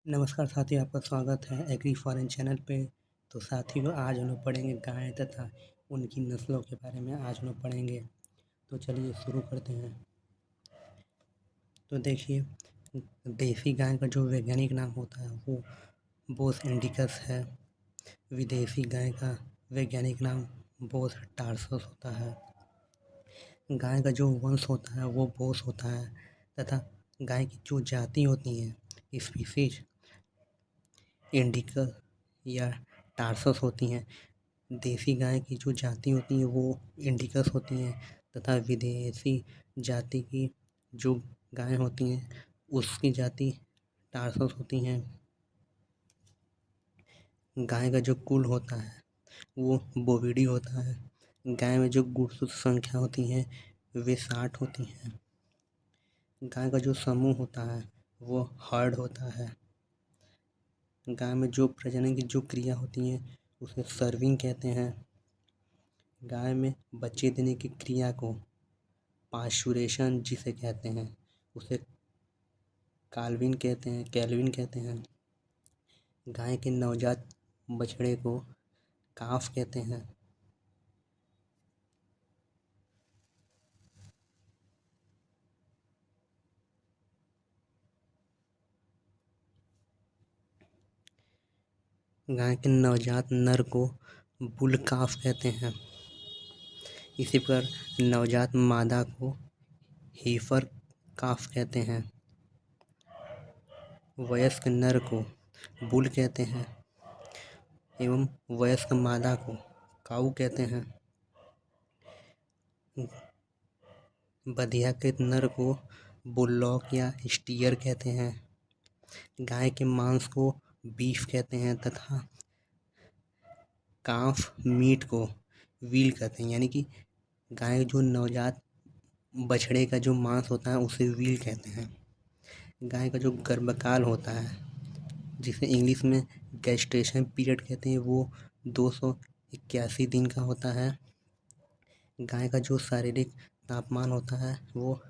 नमस्कार साथियों, आपका स्वागत है एग्री फॉरेन चैनल पे। तो साथियों, आज हम लोग पढ़ेंगे गाय तथा उनकी नस्लों के बारे में आज हम लोग पढ़ेंगे। तो चलिए शुरू करते हैं। तो देखिए, देसी गाय का जो वैज्ञानिक नाम होता है वो बोस इंडिकस है। विदेशी गाय का वैज्ञानिक नाम बोस टारसस होता है। गाय का जो वंश होता है वो बोस होता है तथा गाय की जो जाति होती हैं स्पीसीज इंडिका या टारसस होती हैं। देसी गाय की जो जाति होती है वो इंडिकस होती हैं तथा विदेशी जाति की जो गाय होती हैं उसकी जाति टारसस होती हैं। गाय का जो कुल होता है वो बोविडी होता है। गाय में जो गुणसूत्र संख्या होती हैं वे 60 होती हैं। गाय का जो समूह होता है वो हर्ड होता है। गाय में जो प्रजनन की जो क्रिया होती हैं उसे सर्विंग कहते हैं। गाय में बच्चे देने की क्रिया को पास्चुरेशन जिसे कहते हैं उसे कैल्विन कहते हैं। गाय के नवजात बछड़े को काफ कहते हैं। गाय के नवजात नर को बुल काफ कहते हैं। इसी प्रकार नवजात मादा को हीफर काफ कहते हैं। वयस्क नर को बुल कहते हैं एवं वयस्क मादा को काऊ कहते हैं। बधियाकृत नर को बुलडॉग या स्टीयर कहते हैं। गाय के मांस को बीफ कहते हैं तथा काफ मीट को व्हील कहते हैं। यानी कि गाय जो नवजात बछड़े का जो मांस होता है उसे व्हील कहते हैं। गाय का जो गर्भकाल होता है जिसे इंग्लिश में गैस्ट्रेशन पीरियड कहते हैं वो 281 दिन का होता है। गाय का जो शारीरिक तापमान होता है वो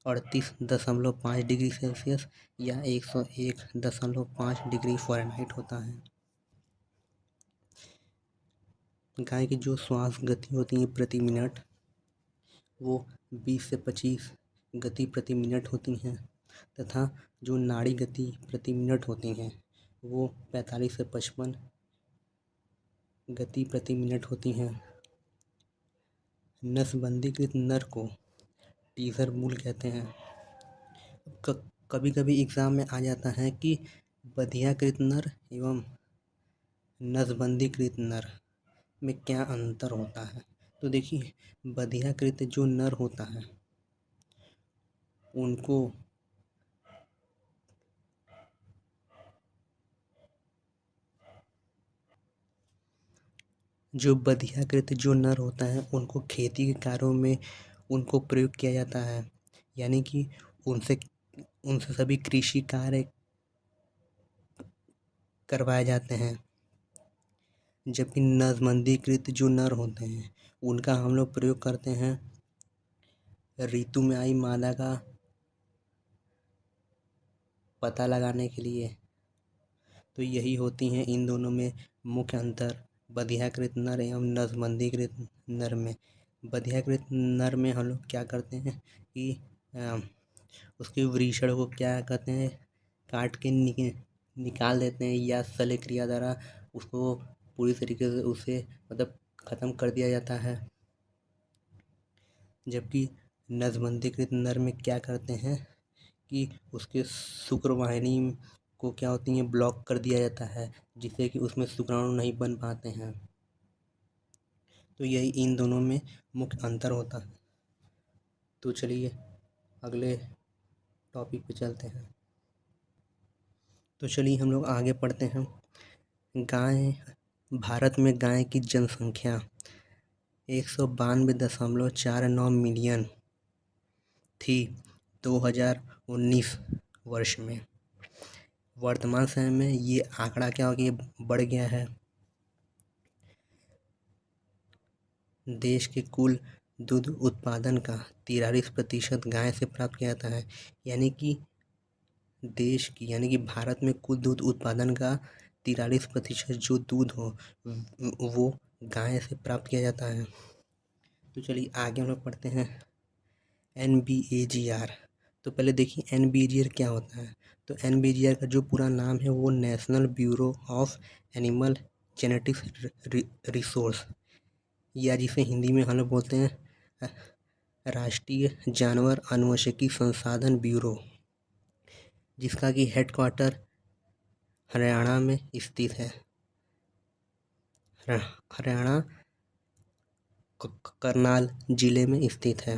38.5 डिग्री सेल्सियस या 101.5 डिग्री फ़ारेनहाइट होता है। गाय की जो श्वास गति होती है प्रति मिनट वो 20 से 25 गति प्रति मिनट होती हैं तथा जो नाड़ी गति प्रति मिनट होती हैं वो 45 से 55 गति प्रति मिनट होती हैं। नसबंदीकृत नर को टीजर बुल कहते हैं। कभी कभी एग्ज़ाम में आ जाता है कि बधियाकृत नर एवं नसबंदीकृत नर में क्या अंतर होता है। तो देखिए, बधियाकृत जो नर होता है उनको जो बधियाकृत जो नर होता है उनको खेती के कार्यों में उनको प्रयोग किया जाता है। यानी कि उनसे उनसे सभी कृषि कार्य करवाए जाते हैं। जबकि नसबंदीकृत जो नर होते हैं उनका हम लोग प्रयोग करते हैं ऋतु में आई मादा का पता लगाने के लिए। तो यही होती हैं इन दोनों में मुख्य अंतर बधियाकृत नर एवं नसबंदीकृत नर में। बधियाकृत नर में हम लोग क्या करते हैं कि उसके वृषण को क्या कहते हैं काट के निकाल देते हैं या शल्य क्रिया द्वारा उसको पूरी तरीके से उसे मतलब ख़त्म कर दिया जाता है। जबकि नसबंदीकृत नर में क्या करते हैं कि उसके शुक्रवाहिनी को क्या होती है ब्लॉक कर दिया जाता है जिससे कि उसमें शुक्राणु नहीं बन पाते हैं। तो यही इन दोनों में मुख्य अंतर होता है। तो चलिए अगले टॉपिक पे चलते हैं। तो चलिए हम लोग आगे पढ़ते हैं। गाय भारत में गाय की जनसंख्या 192.49 मिलियन थी 2019 वर्ष में। वर्तमान समय में ये आंकड़ा क्या हो गया, बढ़ गया है। देश के कुल दूध उत्पादन का 43% गाय से प्राप्त किया जाता है। यानी कि देश की यानी कि भारत में कुल दूध उत्पादन का 43% जो दूध हो वो गाय से प्राप्त किया जाता है। तो चलिए आगे हम लोग पढ़ते हैं NBAGR। तो पहले देखिए NBAGR क्या होता है। तो NBAGR का जो पूरा नाम है वो national bureau of animal genetics resource, या जिसे हिंदी में हम लोग बोलते हैं राष्ट्रीय जानवर अनुवंशिकी संसाधन ब्यूरो, जिसका कि हेडक्वार्टर हरियाणा में स्थित है। हरियाणा करनाल जिले में स्थित है।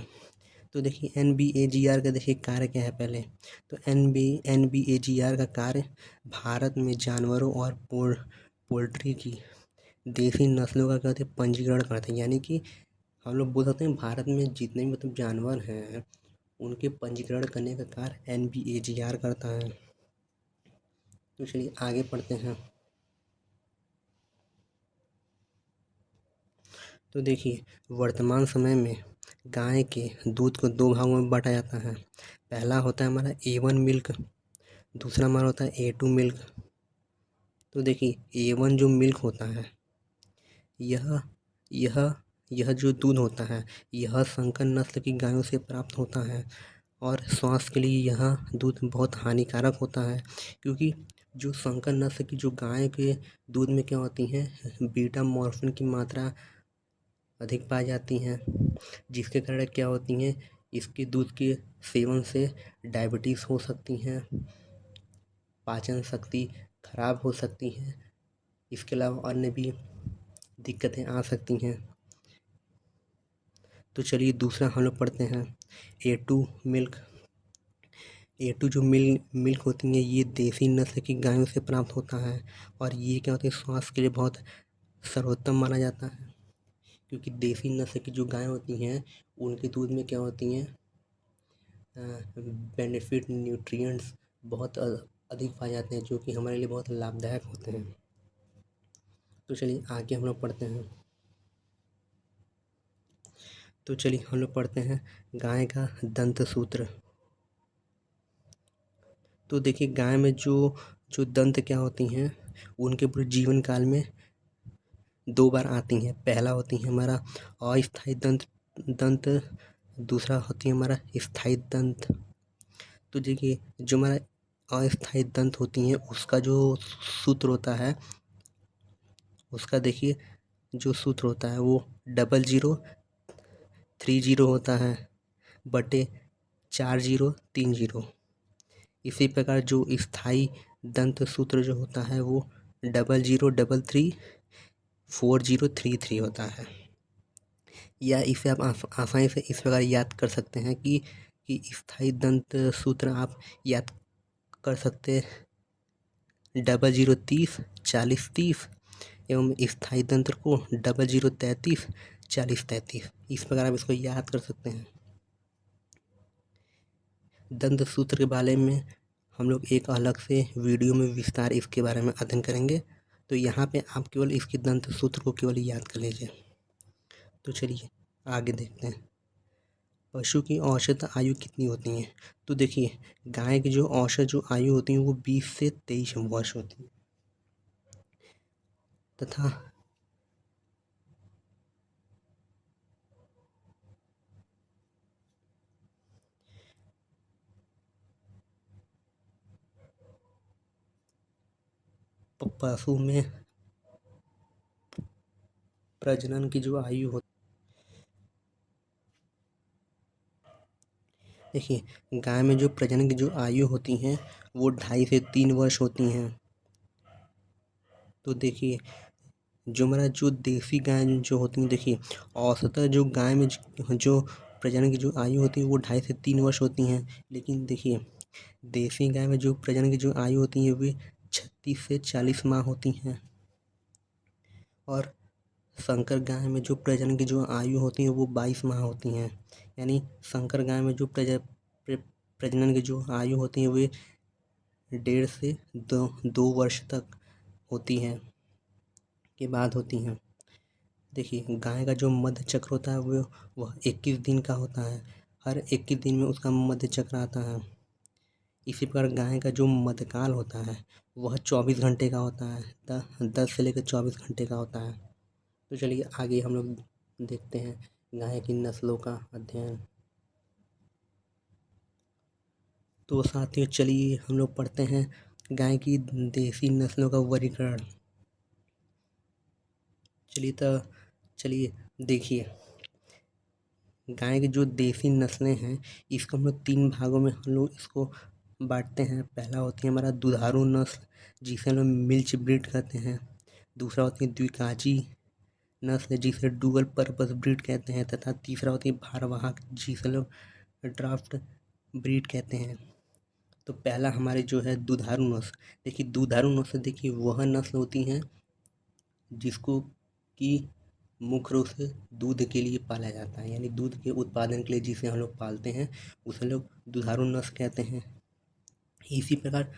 तो देखिए NBAGR का देखिए कार्य क्या है पहले। तो NBAGR का कार्य भारत में जानवरों और पोल्ट्री की देसी नस्लों का क्या होता है पंजीकरण करते हैं, यानी कि हम लोग बोल सकते हैं भारत में जितने भी मतलब जानवर हैं उनके पंजीकरण करने का कार्य NBAGR करता है। तो चलिए आगे पढ़ते हैं। तो देखिए वर्तमान समय में गाय के दूध को दो भागों में बांटा जाता है। पहला होता है हमारा A1 मिल्क, दूसरा हमारा होता है A2 मिल्क। तो देखिए A1 जो मिल्क होता है यह यह यह जो दूध होता है यह संकर नस्ल की गायों से प्राप्त होता है और स्वास्थ्य के लिए यह दूध बहुत हानिकारक होता है, क्योंकि जो संकर नस्ल की जो गाय के दूध में क्या होती हैं बीटा मॉर्फिन की मात्रा अधिक पाई जाती हैं, जिसके कारण क्या होती हैं इसके दूध के सेवन से डायबिटीज़ हो सकती हैं, पाचन शक्ति खराब हो सकती है, इसके अलावा अन्य भी दिक्कतें आ सकती हैं। तो चलिए दूसरा हम लोग पढ़ते हैं A2 मिल्क। A2 जो मिल्क होती है ये देसी नस्ल की गायों से प्राप्त होता है और ये क्या होता है स्वास्थ्य के लिए बहुत सर्वोत्तम माना जाता है, क्योंकि देसी नस्ल की जो गायें होती हैं उनके दूध में क्या होती हैं बेनिफिट न्यूट्रिएंट्स बहुत अधिक पाए जाते हैं, जो कि हमारे लिए बहुत लाभदायक होते हैं। तो चलिए आगे हम लोग पढ़ते हैं। तो चलिए हम लोग पढ़ते हैं गाय का दंत सूत्र। तो देखिए गाय में जो जो दंत क्या होती हैं उनके पूरे जीवन काल में दो बार आती हैं। पहला होती है हमारा अस्थायी दंत, दूसरा होती है हमारा स्थायी दंत। तो देखिए जो हमारा अस्थायी दंत होती हैं उसका जो सूत्र होता है उसका देखिए जो सूत्र होता है वो 0030 होता है बटे 4030। इसी प्रकार जो स्थायी दंत सूत्र जो होता है वो 00334033 होता है। या इसे आप आसानी से इस प्रकार याद कर सकते हैं कि स्थायी दंत सूत्र आप याद कर सकते 00304030 एवं स्थायी दंत्र को 00334033। इस प्रकार आप इसको याद कर सकते हैं। दंत सूत्र के बारे में हम लोग एक अलग से वीडियो में विस्तार इसके बारे में अध्ययन करेंगे। तो यहाँ पे आप केवल इसके दंत सूत्र को केवल याद कर लीजिए। तो चलिए आगे देखते हैं पशु की औसत आयु कितनी होती है। तो देखिए गाय की जो औसत जो आयु होती है वो 20 से 23 वर्ष होती है तथा पशु में प्रजनन की जो आयु होती देखिए गाय में जो प्रजनन की जो आयु होती हैं वो 2.5 से 3 वर्ष होती हैं। तो देखिए जो हमारा जो देसी गाय जो होती है देखिए औसतन जो गाय में जो प्रजनन की जो आयु होती है वो 2.5 से 3 वर्ष होती हैं, लेकिन देखिए देसी गाय में जो प्रजनन की जो आयु होती है वे 36 से 40 माह होती हैं और संकर गाय में जो प्रजनन की जो आयु होती है वो 22 माह होती हैं। यानी संकर गाय में जो प्रजनन की जो आयु होती है वे 1.5 से 2 वर्ष तक होती हैं के बाद होती हैं। देखिए गाय का जो मध्य चक्र होता है वह 21 दिन का होता है। हर 21 दिन में उसका मध्य चक्र आता है। इसी प्रकार गाय का जो मध्यकाल होता है वह 24 घंटे का होता है, 10 से लेकर 24 घंटे का होता है। तो चलिए आगे हम लोग देखते हैं गाय की नस्लों का अध्ययन। तो साथियों चलिए हम लोग पढ़ते हैं गाय की देसी नस्लों का वर्गीकरण। चलिए देखिए, गाय की जो देसी नस्लें हैं इसको हम लोग 3 भागों में हम लोग इसको बांटते हैं। पहला होती है हमारा दुधारू नस्ल, जिसे हम लोग मिल्च ब्रीड कहते हैं। दूसरा होती है द्विकाजी नस्ल, जिसे डुअल पर्पस ब्रीड कहते हैं। तथा तीसरा होती है भारवाहक, जिसे लोग ड्राफ्ट ब्रीड कहते हैं। तो पहला हमारे जो है दुधारू नस्ल। देखिए दुधारू नस्ल, देखिए वह नस्ल होती हैं जिसको कि मुख्य रूप से दूध के लिए पाला जाता है, यानी दूध के उत्पादन के लिए जिसे हम लोग पालते हैं उसे लोग दुधारू नस्ल कहते हैं। इसी प्रकार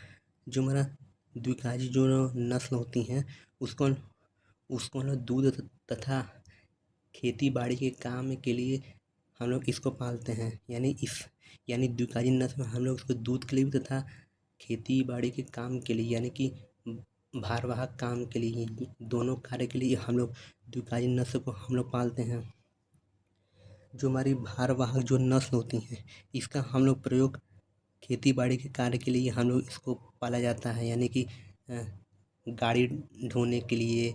जो हमारा द्विकाजी जो नस्ल होती हैं उसको उसको हम लोग दूध तथा खेती बाड़ी के काम के लिए हम लोग इसको पालते हैं। यानी द्विकाजी नस्ल में हम लोग इसको दूध के लिए भी तथा खेती बाड़ी के काम के लिए यानी कि भारवाहक काम के लिए, दोनों कार्य के लिए हम लोग द्विकाजी नस्ल को हम लोग पालते हैं। जो हमारी भारवाहक जो नस्ल होती हैं इसका हम लोग प्रयोग खेती बाड़ी के कार्य के लिए हम लोग इसको पाला जाता है, यानी कि गाड़ी ढोने के लिए,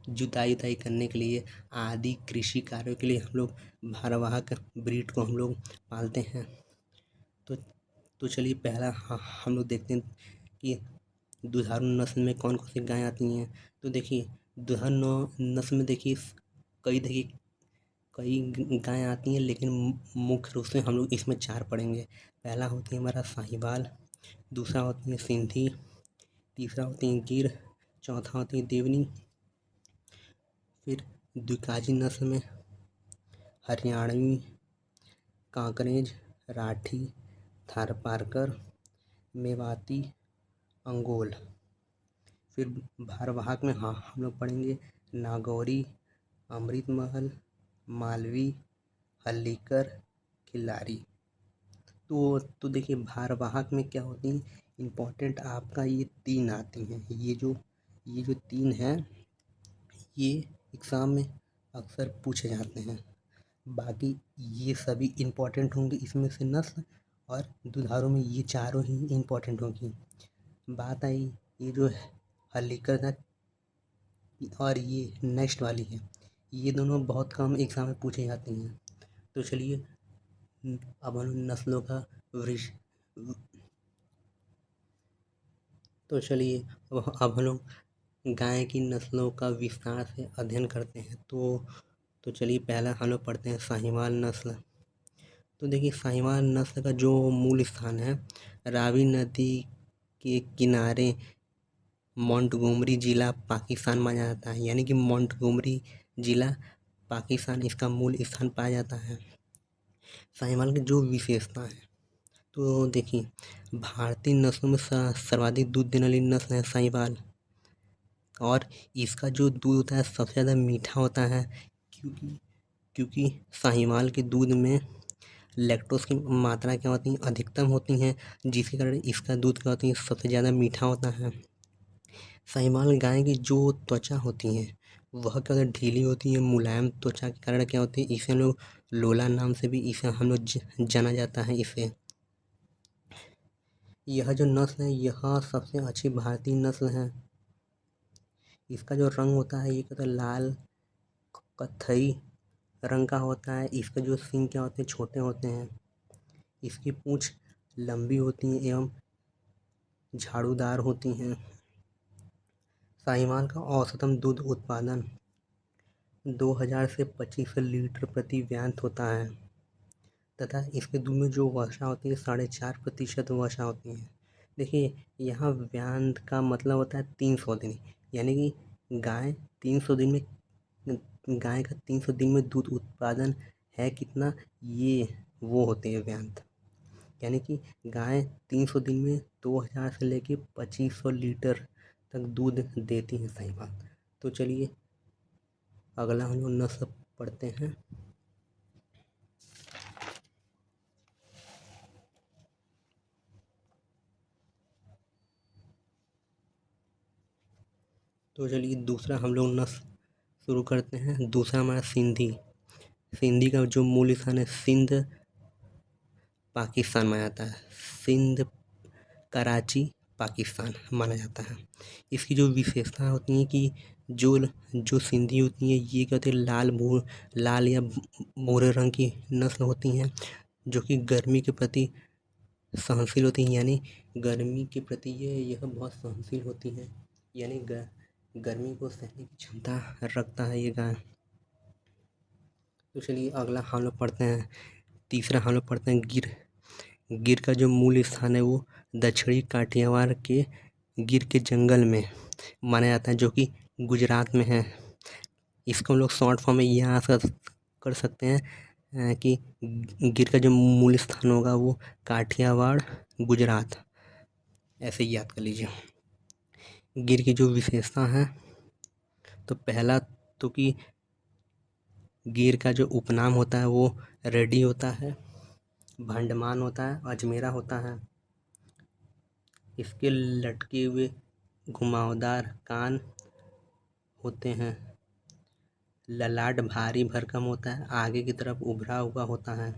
जुताई उताई करने के लिए आदि कृषि कार्यों के लिए हम लोग भारवाहक ब्रीड को हम लोग पालते हैं। तो चलिए पहला हम लोग देखते हैं कि दुधारू नस्ल में कौन कौन सी गायें आती हैं। तो देखिए दुधारू नस्ल में देखिए कई गायें आती हैं, लेकिन मुख्य रूप से हम लोग इसमें 4 पढ़ेंगे। पहला होती है हमारा साहिवाल, दूसरा होती है सिंधी, तीसरा होती है गिर, चौथा होती है देवनी। फिर द्विकाजी नस्ल में हरियाणवी, कांकरेज, राठी, थारपारकर, मेवाती, अंगोल। फिर भारवाहक में हम लोग पढ़ेंगे नागौरी, अमृतमहल, मालवी, हल्लीकर, खिल्लारी। तो देखिए भारवाहक में क्या होती है इम्पोर्टेंट आपका ये 3 आती हैं। ये जो 3 हैं ये एग्ज़ाम में अक्सर पूछे जाते हैं। बाकी ये सभी इम्पोर्टेंट होंगे इसमें से नस्ल, और दुधारू में ये चारों ही इम्पोर्टेंट होंगी। बात आई ये जो हल्लीकर था और ये नेक्स्ट वाली है, ये दोनों बहुत कम एग्ज़ाम में पूछी जाती हैं। तो चलिए अब हम नस्लों का वृक्ष तो चलिए अब हम लोग गाय की नस्लों का विस्तार से अध्ययन करते हैं। तो चलिए पहला हम लोग पढ़ते हैं साहिवाल नस्ल। तो देखिए साहिवाल नस्ल का जो मूल स्थान है रावी नदी के किनारे मोंटगोमरी ज़िला पाकिस्तान माना जाता है, यानी कि मोंटगोमरी ज़िला पाकिस्तान इसका मूल स्थान पाया जाता है। साहिवाल की जो विशेषता है तो देखिए भारतीय नस्लों में सर्वाधिक दूध देने वाली नस्ल है साहिवाल, और इसका जो दूध होता है सबसे ज़्यादा मीठा होता है, क्योंकि साहिवाल के दूध में लैक्टोज की मात्रा क्या होती है अधिकतम होती हैं, जिसके कारण इसका दूध क्या होती है सबसे ज़्यादा मीठा होता है। साहिवाल गाय की जो त्वचा होती है वह क्या होती है ढीली होती है, मुलायम त्वचा के कारण क्या होती है इसे हम लोग लोला नाम से भी इसे हम लोग जाना जाता है इसे। यह जो नस्ल है यह सबसे अच्छी भारतीय नस्ल है। इसका जो रंग होता है ये क्या होता है लाल कत्थई रंग का होता है। इसके जो सींग क्या होते हैं छोटे होते हैं। इसकी पूँछ लंबी होती है एवं झाड़ूदार होती हैं। साहिवाल का औसतन दूध उत्पादन 2000 से 2500 लीटर प्रति व्यांत होता है, तथा इसके दूध में जो वसा होती है 4.5% वसा होती है। देखिए यहाँ व्यांत का मतलब होता है 300 दिन, यानी कि गाय 300 दिन में गाय का 300 दिन में दूध उत्पादन है कितना, ये वो होते हैं व्यांत। यानी कि गाय 300 दिन में 2000 से लेके 2500 लीटर तक दूध देती है साहिवाल। तो चलिए अगला हम लोग नस्ल पढ़ते हैं। तो चलिए दूसरा हम लोग नस्ल शुरू करते हैं। दूसरा हमारा सिंधी। सिंधी का जो मूल स्थान है सिंध पाकिस्तान माना जाता है। सिंध कराची पाकिस्तान माना जाता है। इसकी जो विशेषता होती हैं कि जो जो सिंधी होती हैं ये क्या होती है, लाल या भूरे रंग की नस्ल होती हैं, जो कि गर्मी के प्रति सहनशील होती हैं। यानी गर्मी के प्रति यह बहुत सहनशील होती हैं, यानी गर्मी को सहने की क्षमता रखता है ये गाय। तो चलिए अगला हम लोग पढ़ते हैं। तीसरा हम लोग पढ़ते हैं गिर। गिर का जो मूल स्थान है वो दक्षिणी काठियावाड़ के गिर के जंगल में माना जाता है, जो कि गुजरात में है। इसको हम लोग शॉर्ट फॉर्म में यहाँ कर सकते हैं कि गिर का जो मूल स्थान होगा वो काठियावाड़ गुजरात, ऐसे ही याद कर लीजिए। गिर की जो विशेषता है तो पहला तो कि गिर का जो उपनाम होता है वो रेडी होता है, भंडमान होता है, अजमेरा होता है। इसके लटके हुए घुमावदार कान होते हैं, ललाट भारी भरकम होता है, आगे की तरफ उभरा हुआ होता है।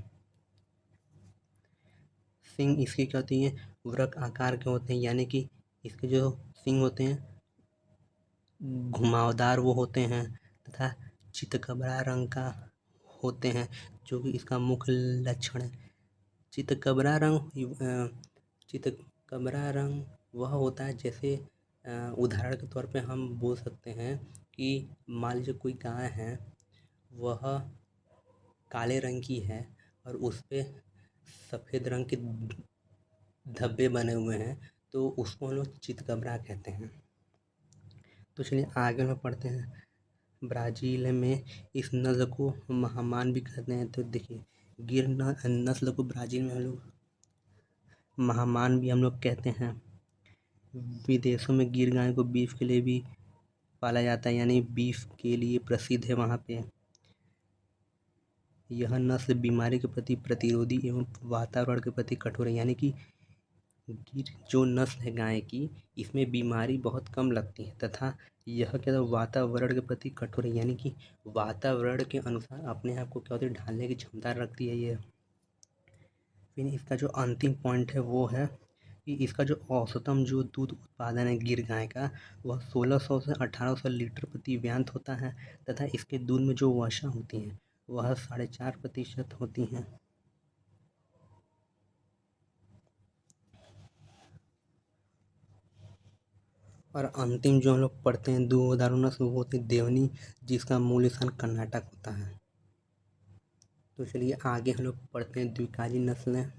सींग इसकी क्या होती है, वृक्क आकार के होते हैं, यानी कि इसके जो सींग होते हैं घुमावदार वो होते हैं तथा चितकबरा रंग का होते हैं, जो कि इसका मुख्य लक्षण है। चितकबरा रंग वह होता है जैसे उदाहरण के तौर पे हम बोल सकते हैं कि मान लीजिए कोई गाय है, वह काले रंग की है और उस पे सफ़ेद रंग के धब्बे बने हुए हैं, तो उसको हम लोग चितकबरा कहते हैं। तो चलिए आगे में पढ़ते हैं। ब्राज़ील में इस नस्ल को महामान भी कहते हैं। तो देखिए गिर नस्ल को ब्राज़ील में हम लोग महामान भी हम लोग कहते हैं। विदेशों में गिर गाय को बीफ के लिए भी पाला जाता है, यानी बीफ के लिए प्रसिद्ध है वहाँ पे। यह नस्ल बीमारी के प्रति प्रतिरोधी एवं वातावरण के प्रति कठोर है, यानी कि गिर जो नस्ल है गाय की, इसमें बीमारी बहुत कम लगती है तथा यह क्या वातावरण के प्रति कठोर है, यानी कि वातावरण के अनुसार अपने आप को क्या होती है ढालने की क्षमता रखती है ये। फिर इसका जो अंतिम पॉइंट है वो है कि इसका जो औसतम जो दूध उत्पादन है गिर गाय का, वह 1600 से 1800 लीटर प्रति व्यांत होता है तथा इसके दूध में जो वसा होती है वह 4.5% होती हैं। और अंतिम जो हम लोग पढ़ते हैं दो उदाहरण से, वो होती है देवनी, जिसका मूल स्थान कर्नाटक होता है। तो चलिए आगे हम लोग पढ़ते हैं द्विकाजी नस्लें।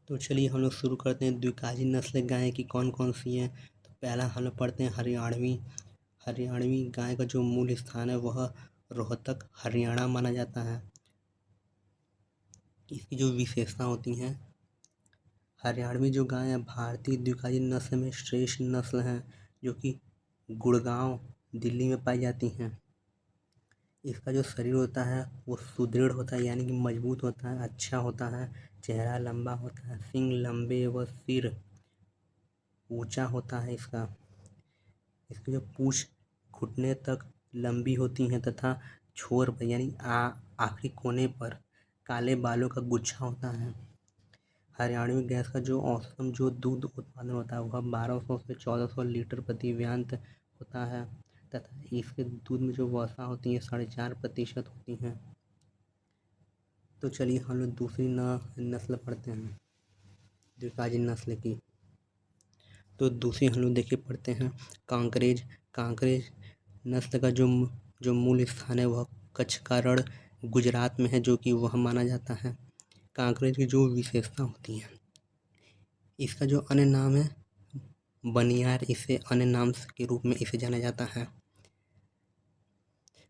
तो चलिए हम लोग शुरू करते हैं द्विकाजी नस्लें गाय की कौन कौन सी हैं। तो पहला हम लोग पढ़ते हैं हरियाणवी गाय का जो मूल स्थान है वह रोहतक हरियाणा माना जाता है। इसकी जो विशेषता होती हैं, हरियाणवी जो गाय है भारतीय द्विकाजी नस्ल में श्रेष्ठ नस्ल हैं, जो कि गुड़गांव दिल्ली में पाई जाती हैं। इसका जो शरीर होता है वो सुदृढ़ होता है, यानी कि मजबूत होता है, अच्छा होता है, चेहरा लंबा होता है, सींग लंबे व सिर ऊंचा होता है। इसकी जो पूंछ घुटने तक लंबी होती हैं तथा छोर पर यानी आखिरी कोने पर काले बालों का गुच्छा होता है। हरियाणवी गैस का जो औसतम जो दूध उत्पादन होता है वह 1200 से 1400 लीटर प्रति व्यांत होता है तथा इसके दूध में जो वसा होती है 4.5% होती हैं। तो चलिए हम लोग दूसरी नस्ल पढ़ते हैं द्विकाजी नस्ल की। तो दूसरी हम लोग देखिए पढ़ते हैं कांकरेज नस्ल का जो मूल स्थान है वह कच्छ का रण गुजरात में है, जो कि वह माना जाता है। कांकरेज की जो विशेषता होती है, इसका जो अन्य नाम है बनियार, इसे अन्य नाम के रूप में इसे जाना जाता है।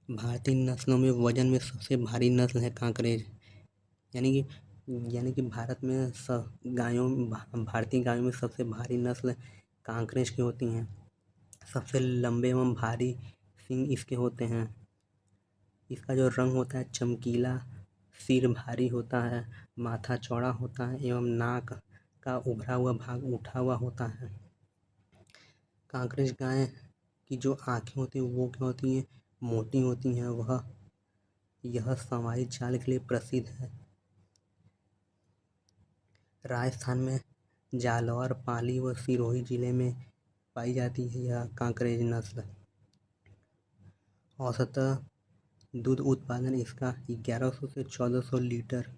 भारतीय नस्लों में वजन में सबसे भारी नस्ल है कांकरेज, यानी कि भारत में भारतीय गायों में सबसे भारी नस्ल कांकरेज की होती हैं। सबसे लंबे एवं भारी सींग इसके होते हैं। इसका जो रंग होता है चमकीला, सिर भारी होता है, माथा चौड़ा होता है एवं नाक का उभरा हुआ भाग उठा हुआ होता है। कांकरेज गाय की जो आँखें होती हैं वो क्या होती हैं, मोटी होती हैं। यह सवारी चाल के लिए प्रसिद्ध है। राजस्थान में जालौर, पाली व सिरोही जिले में पाई जाती है यह कांकरेज नस्ल। औसतः दूध उत्पादन इसका 1100 से 1400 लीटर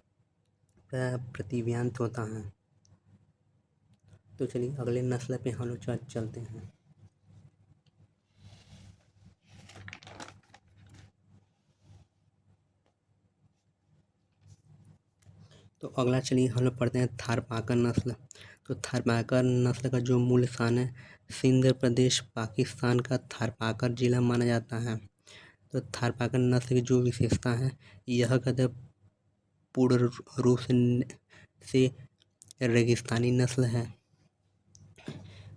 प्रतिव्यांत होता है। तो चलिए अगले नस्ल पे हम लोग चलते हैं। तो अगला चलिए हम लोग पढ़ते हैं थारपारकर नस्ल। तो थारपारकर नस्ल का जो मूल स्थान है सिंध प्रदेश पाकिस्तान का थारपारकर जिला माना जाता है। तो थारपारकर नस्ल की जो विशेषता है, यह कहते पूर्ण रूप से रेगिस्तानी नस्ल है।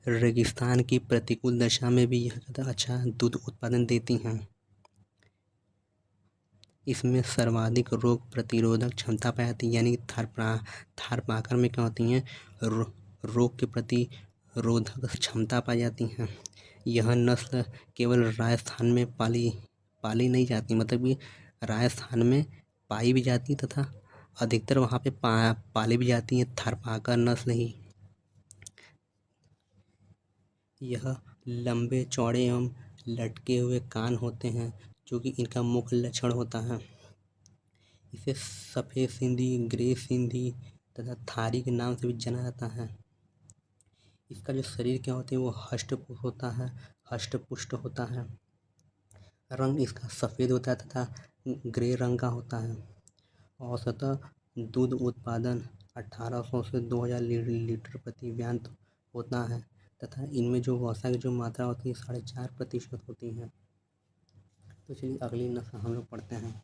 रेगिस्तान की प्रतिकूल दशा में भी यह कहते अच्छा दूध उत्पादन देती हैं। इसमें सर्वाधिक रोग प्रतिरोधक क्षमता पाई जाती है। यानी थारपारकर में क्या होती हैं, रोग के प्रति रोधक क्षमता पाई जाती हैं। यह नस्ल केवल राजस्थान में पाली नहीं जाती, मतलब कि राजस्थान में पाई भी जाती तथा अधिकतर वहाँ पे पाली भी जाती है थारपारकर नस्ल ही। यह लंबे चौड़े एवं लटके हुए कान होते हैं, जो कि इनका मुख्य लक्षण होता है। इसे सफ़ेद सिंधी, ग्रे सिंधी तथा थारी के नाम से भी जाना जाता है। इसका जो शरीर क्या होता है वो हष्ट-पुष्ट होता है। रंग इसका सफ़ेद होता है तथा ग्रे रंग का होता है। औसतः दूध उत्पादन 1800 से 2000 लीटर प्रतिव्यांत होता है तथा इनमें जो वसा की जो मात्रा होती है 4.5% होती है। तो चलिए अगली नस्ल हम लोग पढ़ते हैं।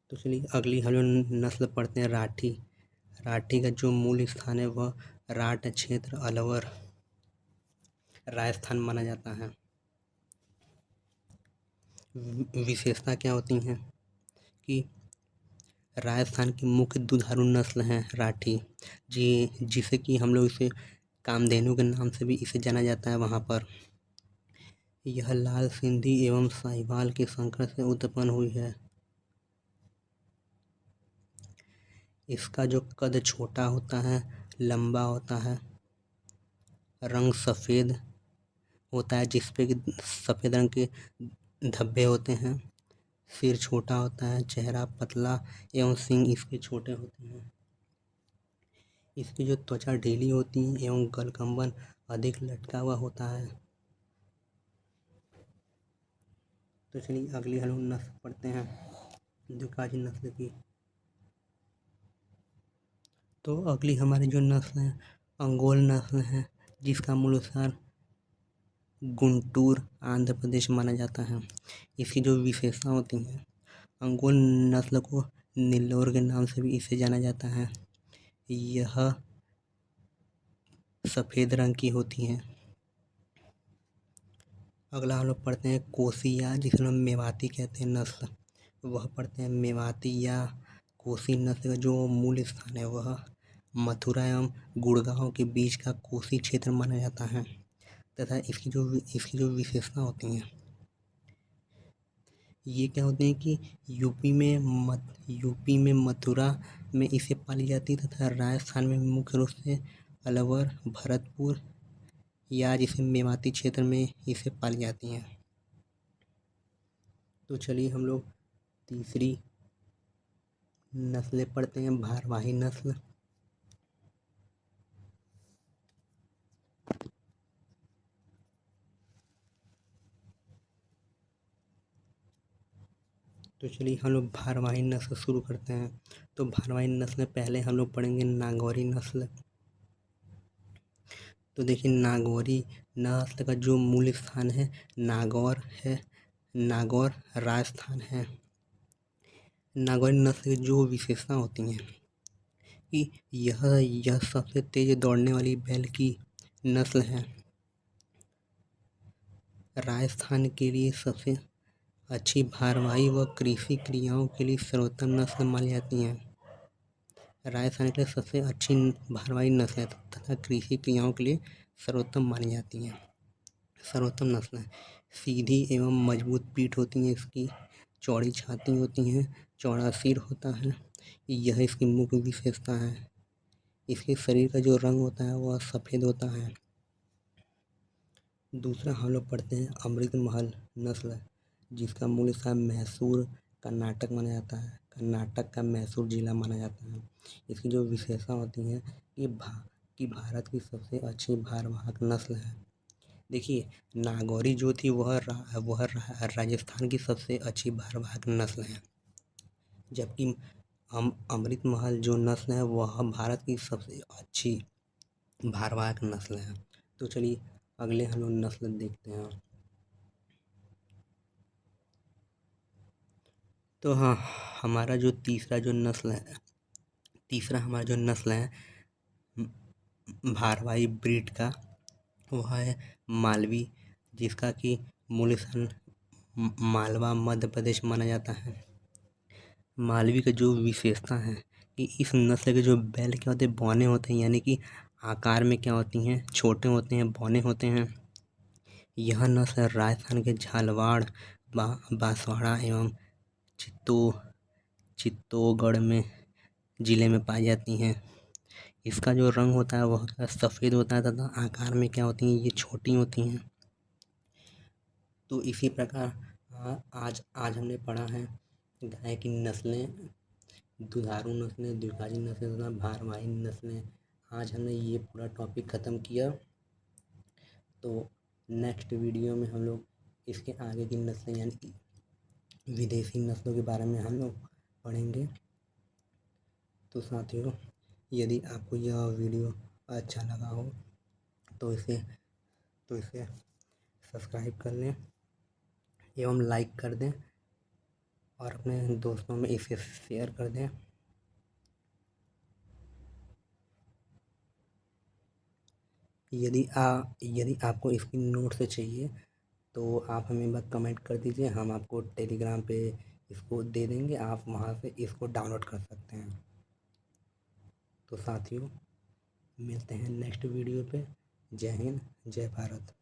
तो चलिए अगली हम लोग नस्ल पढ़ते हैं राठी। राठी का जो मूल स्थान है वह राठ क्षेत्र अलवर राजस्थान माना जाता है। विशेषता क्या होती हैं कि राजस्थान की मुख्य दुधारू नस्ल है राठी, जिसे कि हम लोग इसे कामधेनु के नाम से भी इसे जाना जाता है वहाँ पर। यह लाल सिंधी एवं साहिवाल के संकर से उत्पन्न हुई है। इसका जो कद छोटा होता है, लंबा होता है, रंग सफ़ेद होता है जिसपे कि सफ़ेद रंग के धब्बे होते हैं। सिर छोटा होता है, चेहरा पतला एवं सींग इसके छोटे होते हैं। इसकी जो त्वचा ढीली होती है एवं गलकंबन अधिक लटका हुआ होता है। तो चलिए अगली हम लोग नस्ल पढ़ते हैं दुकाजी नस्ल की। तो अगली हमारी जो नस्ल है अंगोल नस्ल है, जिसका मूल स्थान गुंटूर आंध्र प्रदेश माना जाता है। इसकी जो विशेषता होती हैं, अंगोल नस्ल को नेल्लोर के नाम से भी इसे जाना जाता है। यह सफ़ेद रंग की होती हैं। अगला हम लोग पढ़ते हैं कोसी या जिसे हम मेवाती कहते हैं नस्ल। वह पढ़ते हैं मेवाती या कोसी नस्ल का जो मूल स्थान है वह मथुरा एवं गुड़गांव के बीच का कोसी क्षेत्र माना जाता है तथा इसकी जो विशेषता होती हैं, ये क्या होते हैं कि यूपी में मथुरा में इसे पाली जाती है तथा राजस्थान में मुख्य रूप से अलवर, भरतपुर या जिसे मेवाती क्षेत्र में इसे पाली जाती हैं। तो चलिए हम लोग तीसरी नस्लें पढ़ते हैं भारवाही नस्ल। तो चलिए हम लोग भारवाही नस्ल शुरू करते हैं। तो भारवाही नस्ल में पहले हम लोग पढ़ेंगे नागौरी नस्ल। तो देखिए नागौरी नस्ल का जो मूल स्थान है नागौर है, नागौर राजस्थान है। नागौरी नस्ल की जो विशेषता होती हैं कि यह सबसे तेज दौड़ने वाली बैल की नस्ल है। राजस्थान के लिए सबसे अच्छी भारवाही व कृषि क्रियाओं के लिए सर्वोत्तम नस्ल मानी जाती हैं। राजस्थान के लिए सबसे अच्छी भारवाही नस्ल है तथा कृषि क्रियाओं के लिए सर्वोत्तम मानी जाती हैं। सर्वोत्तम नस्ल है। सीधी एवं मजबूत पीठ होती है इसकी, चौड़ी छाती होती हैं, चौड़ा सिर होता है, यह इसकी मुख्य विशेषता है। इसके शरीर का जो रंग होता है वह सफ़ेद होता है। दूसरा हम लोग पढ़ते हैं अमृत महल नस्ल, जिसका मूल स्थान मैसूर कर्नाटक माना जाता है। कर्नाटक का मैसूर जिला माना जाता है। इसकी जो विशेषता होती हैं कि भारत की सबसे अच्छी भारवाहक नस्ल है। देखिए, नागौरी जो थी वह राजस्थान की सबसे अच्छी भारवाहक नस्ल है, जबकि अमृत महल जो नस्ल है वह भारत की सबसे अच्छी भारवाहक नस्ल है। तो चलिए अगले हम लोग नस्ल देखते हैं। तो हाँ, हमारा जो तीसरा हमारा जो नस्ल है भारवाही ब्रीड का, वह है मालवी, जिसका कि मूल स्थान मालवा मध्य प्रदेश माना जाता है। मालवी का जो विशेषता है कि इस नस्ल के जो बैल क्या होते हैं, बौने होते हैं, यानी कि आकार में क्या होती हैं, छोटे होते हैं, बौने होते हैं। यह नस्ल राजस्थान के झालवाड़, बांसवाड़ा एवं चित्तौड़गढ़ में ज़िले में पाई जाती हैं। इसका जो रंग होता है वह सफ़ेद होता है तथा आकार में क्या होती हैं, ये छोटी होती हैं। तो इसी प्रकार आज हमने पढ़ा है गाय की नस्लें, दुधारू नस्लें, द्विकाली नस्लें तथा भारवाही नस्लें। आज हमने ये पूरा टॉपिक ख़त्म किया। तो नेक्स्ट वीडियो में हम लोग इसके आगे की नस्लें यानी कि विदेशी नस्लों के बारे में हम लोग पढ़ेंगे। तो साथियों, यदि आपको यह वीडियो अच्छा लगा हो तो इसे सब्सक्राइब कर लें एवं लाइक कर दें और अपने दोस्तों में इसे शेयर कर दें। यदि आपको इसकी नोट्स चाहिए तो आप हमें बस कमेंट कर दीजिए, हम आपको टेलीग्राम पे इसको दे देंगे, आप वहाँ से इसको डाउनलोड कर सकते हैं। तो साथियों, मिलते हैं नेक्स्ट वीडियो पे। जय हिंद, जय भारत।